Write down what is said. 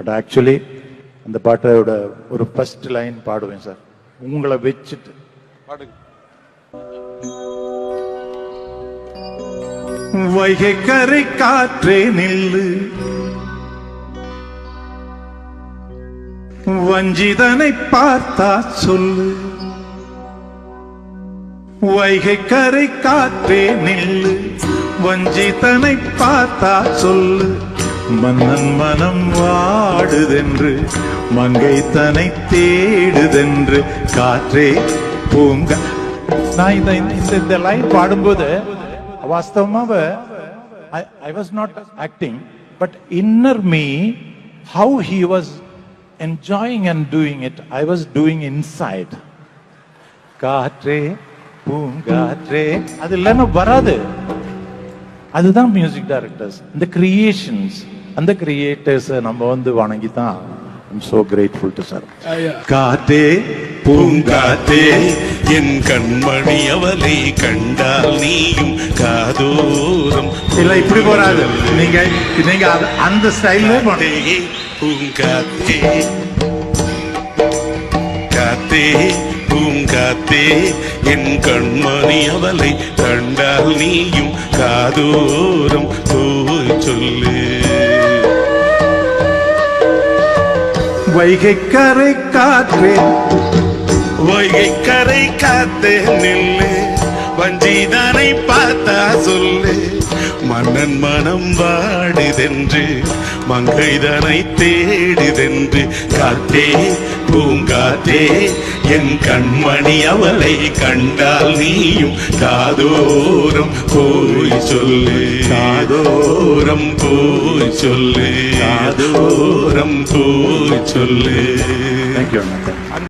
But actually அந்த பாட்டோட ஒரு ஃபர்ஸ்ட் லைன் பாடுவேன் சார், உங்களை வச்சுட்டு பாடுங்க. வைகை கரை காற்றே நில்லு, வஞ்சிதனை பார்த்தா சொல்லு. வைகை கரை காற்றே நில்லு, வஞ்சிதனை பார்த்தா சொல்லு. மன்னன் மனம் வாடுதென்று, மங்கை தனை தேடுதென்று. காற்றே பூங்க. நான் இந்த லைன் பாடும்போது வாஸ்தவமாக I was not acting, but inner me, how he was enjoying and doing it, I was doing inside. காற்றே பூங்காற்றே, அது இல்லைன்னா வராது. அதுதான் மியூசிக் டைரக்டர்ஸ், இந்த கிரியேஷன்ஸ், அந்த கிரியேட்டர்ஸ் நம்ம வணங்கி தான். I'm so grateful to sir. காத்தே பூங்காத்தே என் கண்மணி அவளை கண்டால் நீயும் காதோரம். இல்ல இப்படி போறாது, நீங்க நீங்க அந்த ஸ்டைல்ல பூங்காத்தே காத்தே பூங்காத்தே என் கண்மணி அவளை கண்டால் நீயும் காதோரம் போய் சொல்லு. வைகை கரை காற்றே, வைகை கரை காத்தே நில்லு, வஞ்சிதனை பார்த்தா சொல்லு. மன்னன் மனம் வாடுதென்று, மங்கைதனை தேடுதென்று. காத்தே பூங்காத்தே என் கண்மணி அவளை கண்டால் நீயும் காதோரம் போய் சொல்லு. காதோரம் போய் சொல்லு. காதோரம் போய் சொல்லு. Thank you.